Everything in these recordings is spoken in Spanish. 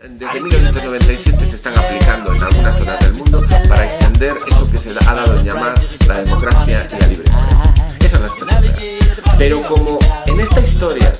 Desde 1997 se están aplicando en algunas zonas del mundo para extender eso que se ha dado en llamar la democracia y la libre empresa. Esa es la situación real. Pero como en esta historia,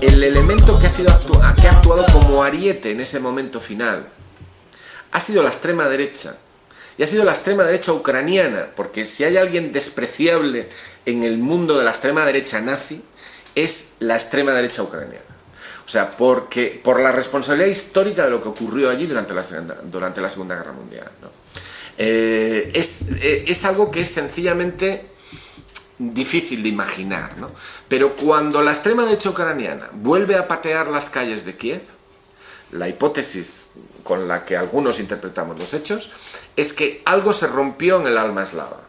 el elemento que ha actuado como ariete en ese momento final ha sido la extrema derecha. Y ha sido la extrema derecha ucraniana, porque si hay alguien despreciable en el mundo de la extrema derecha nazi, es la extrema derecha ucraniana. O sea, porque por la responsabilidad histórica de lo que ocurrió allí durante la Segunda Guerra Mundial, ¿no? Es algo que es sencillamente difícil de imaginar, ¿no? Pero cuando la extrema derecha ucraniana vuelve a patear las calles de Kiev, la hipótesis con la que algunos interpretamos los hechos es que algo se rompió en el alma eslava.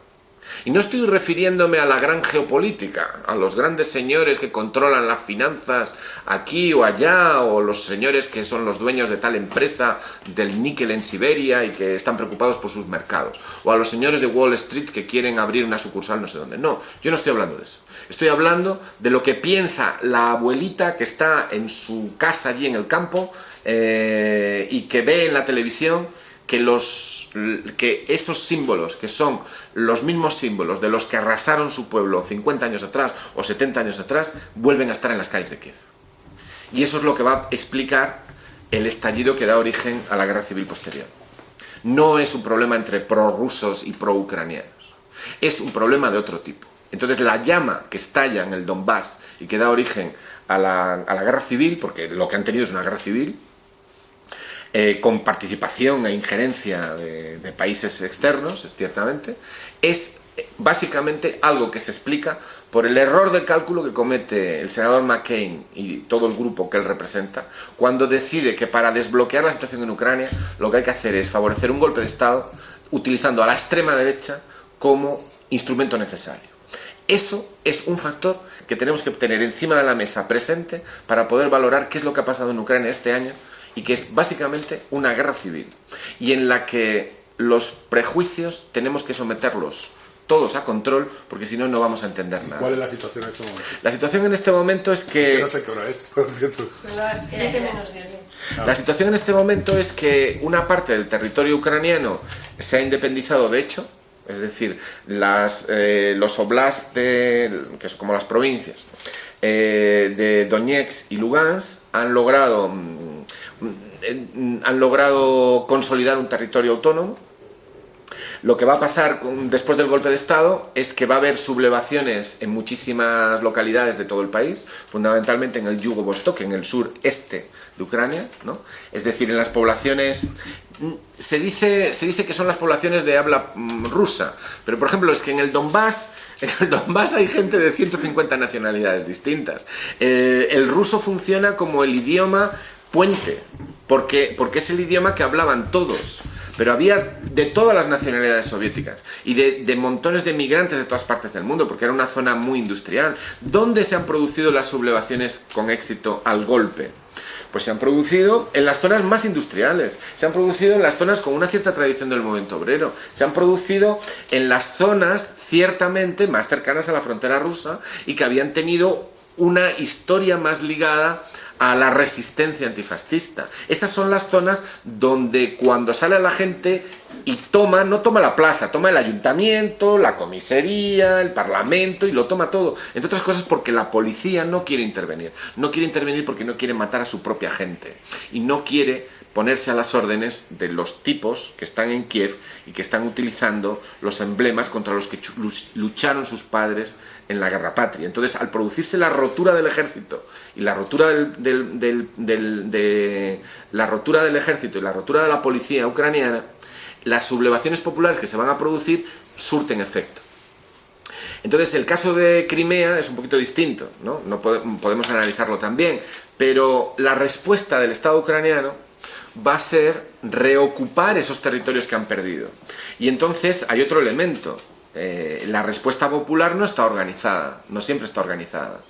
Y no estoy refiriéndome a la gran geopolítica, a los grandes señores que controlan las finanzas aquí o allá, o los señores que son los dueños de tal empresa del níquel en Siberia y que están preocupados por sus mercados, o a los señores de Wall Street que quieren abrir una sucursal no sé dónde. No, yo no estoy hablando de eso. Estoy hablando de lo que piensa la abuelita que está en su casa allí en el campo y que ve en la televisión que esos símbolos, que son los mismos símbolos de los que arrasaron su pueblo 50 años atrás o 70 años atrás, vuelven a estar en las calles de Kiev. Y eso es lo que va a explicar el estallido que da origen a la guerra civil posterior. No es un problema entre prorrusos y pro-ucranianos, es un problema de otro tipo. Entonces la llama que estalla en el Donbass y que da origen a la guerra civil, porque lo que han tenido es una guerra civil, con participación e injerencia de países externos, ciertamente, es básicamente algo que se explica por el error de cálculo que comete el senador McCain y todo el grupo que él representa, cuando decide que para desbloquear la situación en Ucrania lo que hay que hacer es favorecer un golpe de Estado utilizando a la extrema derecha como instrumento necesario. Eso es un factor que tenemos que tener encima de la mesa presente para poder valorar qué es lo que ha pasado en Ucrania este año, y que es básicamente una guerra civil, y en la que los prejuicios tenemos que someterlos todos a control, porque si no, no vamos a entender nada. ¿Cuál es la situación en este momento? La situación en este momento es que... No sé qué hora es, por cierto. Son las 7 menos 10. La situación en este momento es que una parte del territorio ucraniano se ha independizado de hecho, es decir, los oblasts, que son como las provincias, de Donetsk y Lugansk han logrado consolidar un territorio autónomo. Lo que va a pasar después del golpe de Estado es que va a haber sublevaciones en muchísimas localidades de todo el país, fundamentalmente en el Yugoslavia, en el sureste de Ucrania, ¿no? Es decir, en las poblaciones... Se dice que son las poblaciones de habla rusa, pero por ejemplo es que en el Donbass hay gente de 150 nacionalidades distintas. El ruso funciona como el idioma puente, porque es el idioma que hablaban todos, pero había de todas las nacionalidades soviéticas y de montones de migrantes de todas partes del mundo, porque era una zona muy industrial. ¿Dónde se han producido las sublevaciones con éxito al golpe? Pues se han producido en las zonas más industriales, se han producido en las zonas con una cierta tradición del movimiento obrero, se han producido en las zonas ciertamente más cercanas a la frontera rusa y que habían tenido una historia más ligada a la resistencia antifascista. Esas son las zonas donde cuando sale la gente y no toma la plaza, toma el ayuntamiento, la comisaría, el parlamento, y lo toma todo. Entre otras cosas porque la policía no quiere intervenir. No quiere intervenir porque no quiere matar a su propia gente. Y no quiere ponerse a las órdenes de los tipos que están en Kiev y que están utilizando los emblemas contra los que lucharon sus padres en la guerra patria. Entonces, al producirse la rotura del ejército y la rotura la rotura del ejército y la rotura de la policía ucraniana, las sublevaciones populares que se van a producir surten efecto. Entonces, el caso de Crimea es un poquito distinto, ¿no? No podemos analizarlo también, pero la respuesta del Estado ucraniano va a ser reocupar esos territorios que han perdido. Y entonces hay otro elemento. La respuesta popular no está organizada, no siempre está organizada.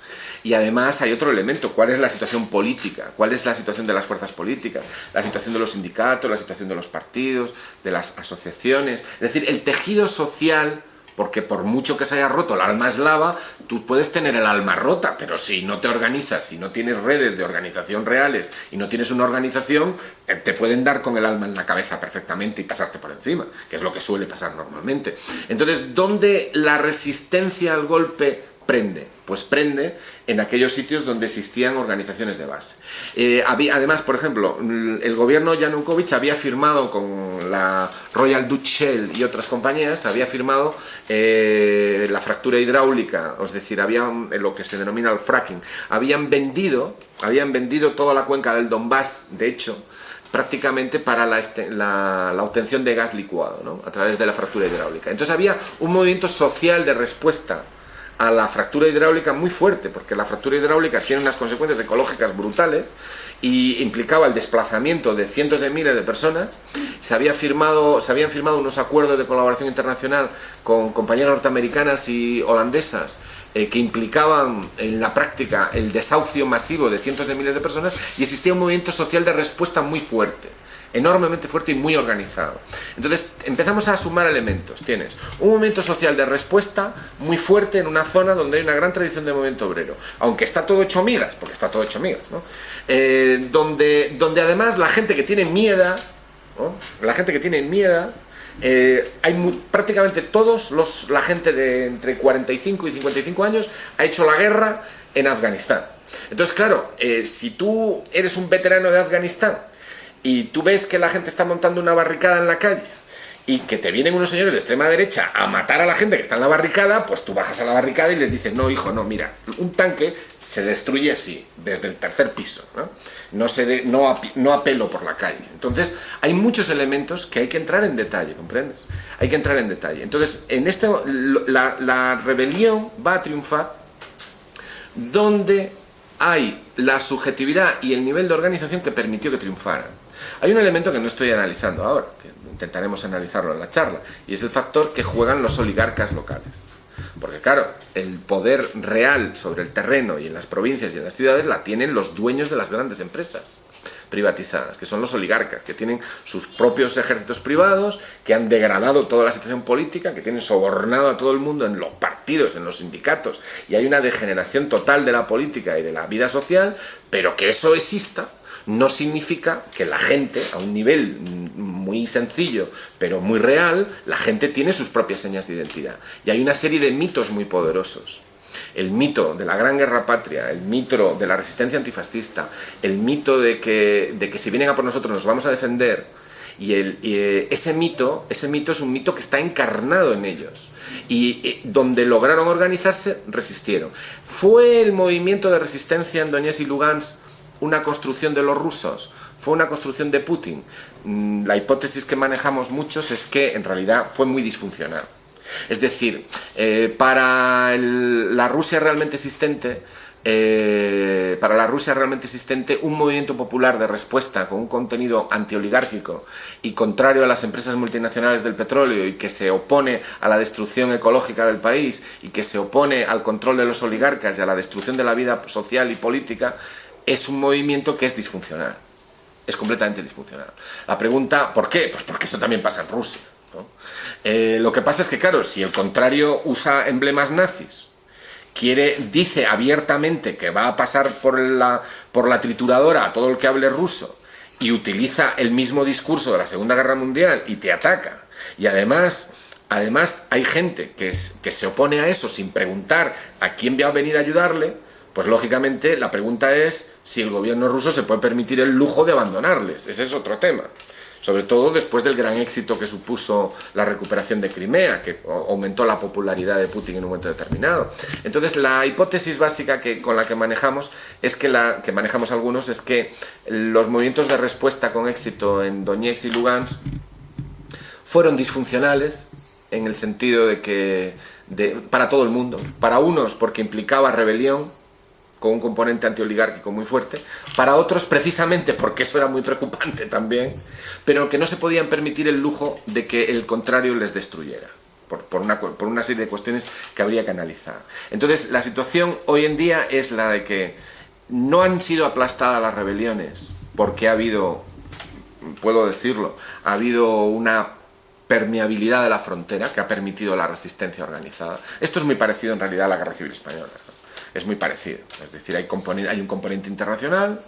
Y además hay otro elemento: ¿cuál es la situación política? ¿Cuál es la situación de las fuerzas políticas? La situación de los sindicatos, la situación de los partidos, de las asociaciones. Es decir, el tejido social porque por mucho que se haya roto el alma eslava, tú puedes tener el alma rota, pero si no te organizas, si no tienes redes de organización reales y no tienes una organización, te pueden dar con el alma en la cabeza perfectamente y pasarte por encima, que es lo que suele pasar normalmente. Entonces, ¿dónde la resistencia al golpe prende? Pues prende en aquellos sitios donde existían organizaciones de base. Además, por ejemplo, el gobierno Yanukovych había firmado con la Royal Dutch Shell y otras compañías, había firmado la fractura hidráulica, es decir, había lo que se denomina el fracking. Habían vendido toda la cuenca del Donbass, de hecho, prácticamente para la obtención de gas licuado, ¿no? A través de la fractura hidráulica. Entonces había un movimiento social de respuesta a la fractura hidráulica muy fuerte, porque la fractura hidráulica tiene unas consecuencias ecológicas brutales y implicaba el desplazamiento de cientos de miles de personas. Se habían firmado unos acuerdos de colaboración internacional con compañías norteamericanas y holandesas que implicaban en la práctica el desahucio masivo de cientos de miles de personas, y existía un movimiento social de respuesta muy fuerte, enormemente fuerte y muy organizado. Entonces empezamos a sumar elementos. Tienes un movimiento social de respuesta muy fuerte en una zona donde hay una gran tradición de movimiento obrero, aunque está todo hecho migas, porque está todo hecho migas, ¿no? Donde además la gente que tiene miedo, ¿no? La gente que tiene miedo, prácticamente la gente de entre 45 y 55 años ha hecho la guerra en Afganistán. Entonces, claro, si tú eres un veterano de Afganistán y tú ves que la gente está montando una barricada en la calle y que te vienen unos señores de extrema derecha a matar a la gente que está en la barricada, pues tú bajas a la barricada y les dices: no, hijo, no, mira, un tanque se destruye así, desde el tercer piso, no a pelo por la calle. Entonces hay muchos elementos que hay que entrar en detalle, ¿comprendes? Hay que entrar en detalle. Entonces la rebelión va a triunfar donde hay la subjetividad y el nivel de organización que permitió que triunfara. Hay un elemento que no estoy analizando ahora, que intentaremos analizarlo en la charla, y es el factor que juegan los oligarcas locales. Porque claro, el poder real sobre el terreno y en las provincias y en las ciudades la tienen los dueños de las grandes empresas privatizadas, que son los oligarcas, que tienen sus propios ejércitos privados, que han degradado toda la situación política, que tienen sobornado a todo el mundo en los partidos, en los sindicatos, y hay una degeneración total de la política y de la vida social. Pero que eso exista no significa que la gente, a un nivel muy sencillo pero muy real, la gente tiene sus propias señas de identidad. Y hay una serie de mitos muy poderosos. El mito de la Gran Guerra Patria, el mito de la resistencia antifascista, el mito de que si vienen a por nosotros nos vamos a defender, ese mito es un mito que está encarnado en ellos. Y donde lograron organizarse, resistieron. ¿Fue el movimiento de resistencia en Donetsk y Lugansk una construcción de los rusos? ¿Fue una construcción de Putin? La hipótesis que manejamos muchos es que en realidad fue muy disfuncional. Es decir, para la Rusia realmente existente, un movimiento popular de respuesta con un contenido antioligárquico y contrario a las empresas multinacionales del petróleo, y que se opone a la destrucción ecológica del país y que se opone al control de los oligarcas y a la destrucción de la vida social y política, es un movimiento que es disfuncional. Es completamente disfuncional. La pregunta, ¿por qué? Pues porque eso también pasa en Rusia, ¿no? Lo que pasa es que, claro, si el contrario usa emblemas nazis, dice abiertamente que va a pasar por la trituradora a todo el que hable ruso, y utiliza el mismo discurso de la Segunda Guerra Mundial y te ataca, y además hay gente que se opone a eso sin preguntar a quién va a venir a ayudarle, pues lógicamente la pregunta es si el gobierno ruso se puede permitir el lujo de abandonarles. Ese es otro tema. Sobre todo después del gran éxito que supuso la recuperación de Crimea, que aumentó la popularidad de Putin en un momento determinado. Entonces, la hipótesis básica con la que manejamos que manejamos algunos, es que los movimientos de respuesta con éxito en Donetsk y Lugansk fueron disfuncionales, en el sentido de que para todo el mundo. Para unos porque implicaba rebelión, con un componente antioligárquico muy fuerte, para otros precisamente porque eso era muy preocupante también, pero que no se podían permitir el lujo de que el contrario les destruyera, por una serie de cuestiones que habría que analizar. Entonces, la situación hoy en día es la de que no han sido aplastadas las rebeliones, porque ha habido, puedo decirlo, ha habido una permeabilidad de la frontera que ha permitido la resistencia organizada. Esto es muy parecido en realidad a la Guerra Civil Española, ¿no? Es muy parecido, es decir, hay un componente internacional,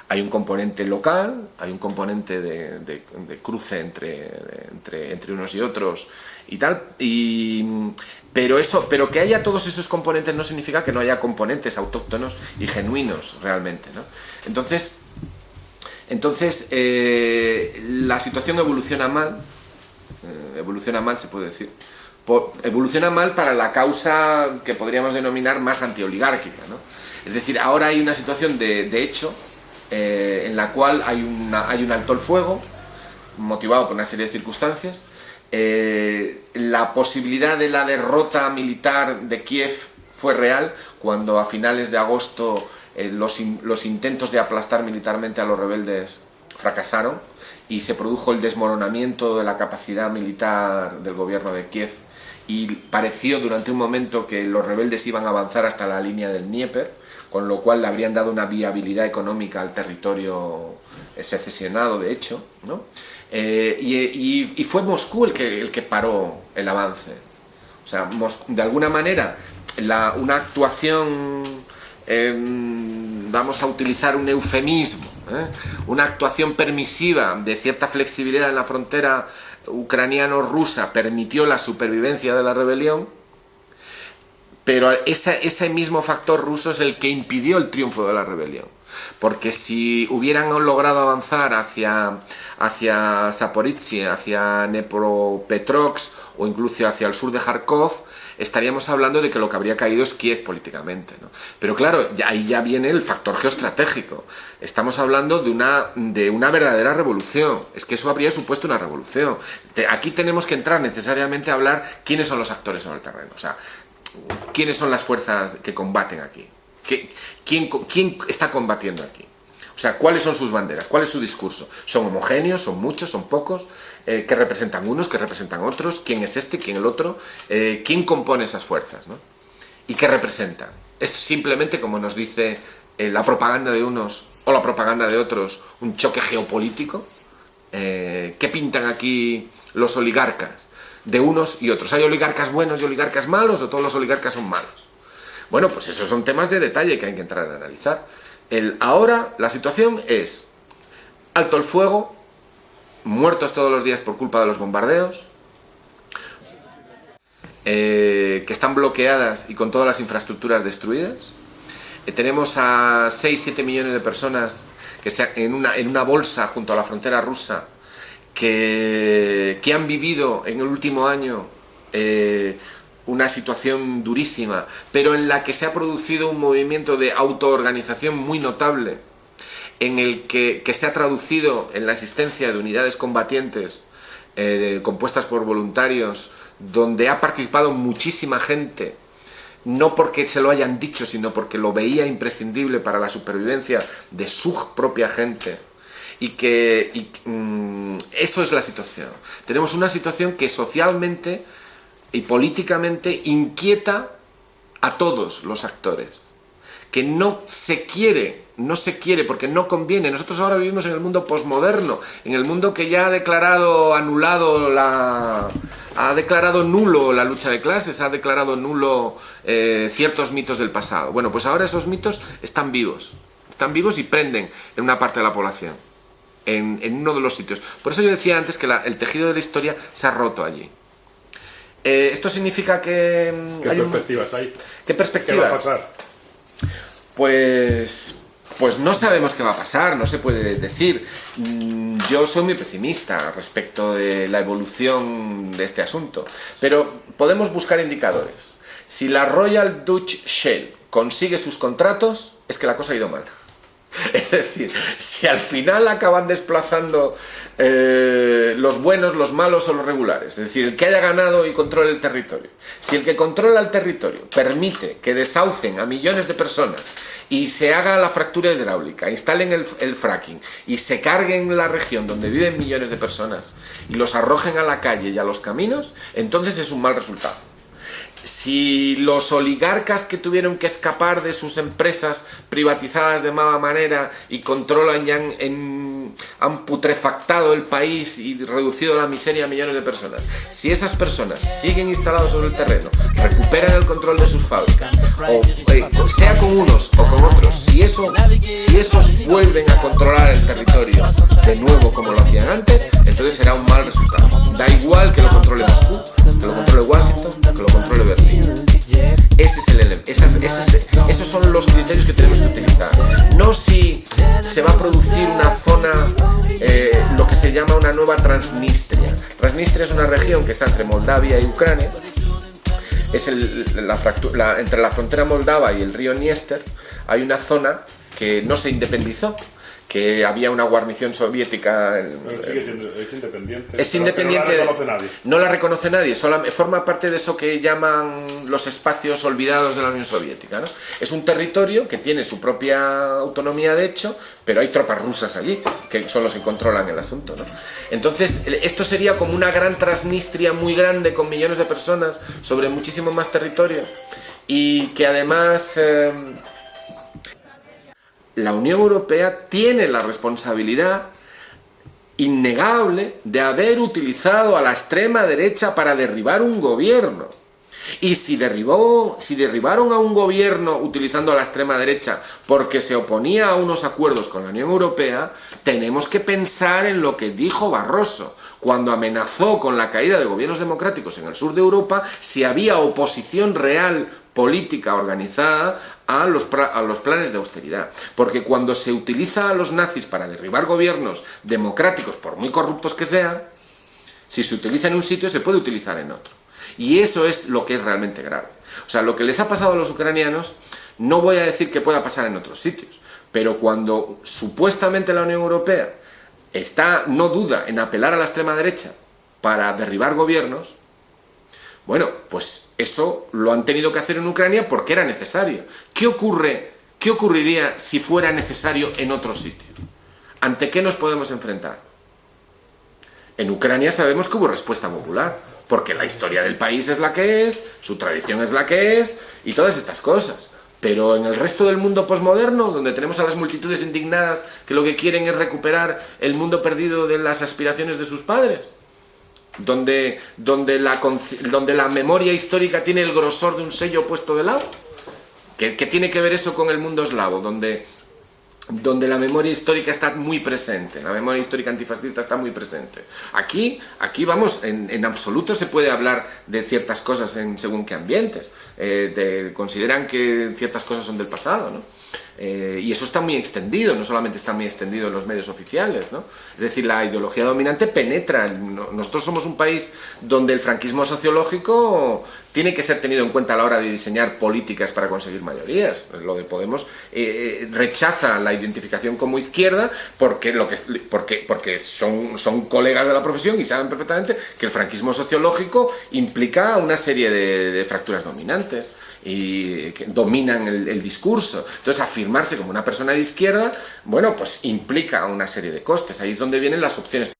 hay un componente local, hay un componente de cruce entre unos y otros y tal, pero que haya todos esos componentes no significa que no haya componentes autóctonos y genuinos realmente, ¿no? Entonces la situación evoluciona mal se puede decir, evoluciona mal para la causa que podríamos denominar más antioligárquica, ¿no? Es decir, ahora hay una situación de hecho en la cual hay un alto el fuego motivado por una serie de circunstancias. La posibilidad de la derrota militar de Kiev fue real cuando a finales de agosto los intentos de aplastar militarmente a los rebeldes fracasaron y se produjo el desmoronamiento de la capacidad militar del gobierno de Kiev, y pareció durante un momento que los rebeldes iban a avanzar hasta la línea del Dnieper, con lo cual le habrían dado una viabilidad económica al territorio secesionado, de hecho, ¿no? Y fue Moscú el que paró el avance. O sea, de alguna manera, una actuación, vamos a utilizar un eufemismo, una actuación permisiva de cierta flexibilidad en la frontera ucraniano-rusa permitió la supervivencia de la rebelión, pero ese mismo factor ruso es el que impidió el triunfo de la rebelión. Porque si hubieran logrado avanzar hacia Zaporizhia, hacia Dnepropetrovsk o incluso hacia el sur de Kharkov, estaríamos hablando de que lo que habría caído es Kiev políticamente, ¿no? Pero claro, ahí ya viene el factor geoestratégico. Estamos hablando de una verdadera revolución. Es que eso habría supuesto una revolución. Aquí tenemos que entrar necesariamente a hablar quiénes son los actores sobre el terreno. O sea, quiénes son las fuerzas que combaten aquí. ¿Quién está combatiendo aquí? O sea, ¿cuáles son sus banderas? ¿Cuál es su discurso? ¿Son homogéneos? ¿Son muchos? ¿Son pocos? ¿Qué representan unos? ¿Qué representan otros? ¿Quién es este? ¿Quién el otro? ¿Quién compone esas fuerzas, ¿no? ¿Y qué representan? ¿Es simplemente, como nos dice la propaganda de unos o la propaganda de otros, un choque geopolítico? ¿Qué pintan aquí los oligarcas de unos y otros? ¿Hay oligarcas buenos y oligarcas malos o todos los oligarcas son malos? Bueno, pues esos son temas de detalle que hay que entrar a analizar. Ahora la situación es alto el fuego, muertos todos los días por culpa de los bombardeos, que están bloqueadas y con todas las infraestructuras destruidas. Tenemos a 6-7 millones de personas en una bolsa junto a la frontera rusa que han vivido en el último año una situación durísima, pero en la que se ha producido un movimiento de autoorganización muy notable, en el que se ha traducido en la existencia de unidades combatientes compuestas por voluntarios, donde ha participado muchísima gente, no porque se lo hayan dicho, sino porque lo veía imprescindible para la supervivencia de su propia gente. Eso es la situación. Tenemos una situación que socialmente y políticamente inquieta a todos los actores, que no se quiere porque no conviene. Nosotros ahora vivimos en el mundo posmoderno, en el mundo que ya ha declarado nulo la lucha de clases, ha declarado nulo ciertos mitos del pasado. Bueno, pues ahora esos mitos están vivos y prenden en una parte de la población, en uno de los sitios. Por eso yo decía antes que el tejido de la historia se ha roto allí. Esto significa que... ¿Qué perspectivas hay? ¿Qué perspectivas? ¿Qué va a pasar? Pues no sabemos qué va a pasar, no se puede decir. Yo soy muy pesimista respecto de la evolución de este asunto, pero podemos buscar indicadores. Si la Royal Dutch Shell consigue sus contratos, es que la cosa ha ido mal. Es decir, si al final acaban desplazando los buenos, los malos o los regulares, es decir, el que haya ganado y controle el territorio, si el que controla el territorio permite que desaucen a millones de personas y se haga la fractura hidráulica, instalen el fracking y se carguen la región donde viven millones de personas y los arrojen a la calle y a los caminos, entonces es un mal resultado. si los oligarcas que tuvieron que escapar de sus empresas privatizadas de mala manera y controlan ya han putrefactado el país y reducido la miseria a millones de personas, si esas personas siguen instalados sobre el terreno, recuperan el control de sus fábricas, o sea con unos o con otros, si esos vuelven a controlar el territorio de nuevo como lo hacían antes, entonces será un mal resultado. Da igual que lo controle Moscú, que lo controle Washington, que lo controle Berlín. Esos son los criterios que tenemos que utilizar. No si se va a producir una zona, lo que se llama una nueva Transnistria. Transnistria es una región que está entre Moldavia y Ucrania. Es entre la frontera moldava y el río Dniester. Hay una zona que no se independizó, que había una guarnición soviética. Es independiente. Es independiente. No la reconoce nadie. No la reconoce nadie, forma parte de eso que llaman los espacios olvidados de la Unión Soviética, ¿no? Es un territorio que tiene su propia autonomía de hecho, pero hay tropas rusas allí, que son los que controlan el asunto, ¿no? Entonces, esto sería como una gran Transnistria muy grande, con millones de personas, sobre muchísimo más territorio, y que además la Unión Europea tiene la responsabilidad innegable de haber utilizado a la extrema derecha para derribar un gobierno. Y si derribaron a un gobierno utilizando a la extrema derecha porque se oponía a unos acuerdos con la Unión Europea, tenemos que pensar en lo que dijo Barroso cuando amenazó con la caída de gobiernos democráticos en el sur de Europa si había oposición real política organizada a los planes de austeridad. Porque cuando se utiliza a los nazis para derribar gobiernos democráticos, por muy corruptos que sean, si se utiliza en un sitio se puede utilizar en otro. Y eso es lo que es realmente grave. O sea, lo que les ha pasado a los ucranianos, no voy a decir que pueda pasar en otros sitios, pero cuando supuestamente la Unión Europea no duda en apelar a la extrema derecha para derribar gobiernos, bueno, pues eso lo han tenido que hacer en Ucrania porque era necesario. ¿Qué ocurriría si fuera necesario en otro sitio? ¿Ante qué nos podemos enfrentar? En Ucrania sabemos que hubo respuesta popular, porque la historia del país es la que es, su tradición es la que es, y todas estas cosas. Pero en el resto del mundo posmoderno, donde tenemos a las multitudes indignadas que lo que quieren es recuperar el mundo perdido de las aspiraciones de sus padres, donde la memoria histórica tiene el grosor de un sello puesto de lado. ¿Qué tiene que ver eso con el mundo eslavo? Donde la memoria histórica está muy presente, la memoria histórica antifascista está muy presente. Aquí vamos, en absoluto se puede hablar de ciertas cosas en según qué ambientes. Consideran que ciertas cosas son del pasado, ¿no? Y eso está muy extendido, no solamente está muy extendido en los medios oficiales, ¿no? Es decir, la ideología dominante penetra. Nosotros somos un país donde el franquismo sociológico tiene que ser tenido en cuenta a la hora de diseñar políticas para conseguir mayorías. Lo de Podemos rechaza la identificación como izquierda porque son colegas de la profesión y saben perfectamente que el franquismo sociológico implica una serie de fracturas dominantes y que dominan el discurso. Entonces, afirmarse como una persona de izquierda, bueno, pues implica una serie de costes. Ahí es donde vienen las opciones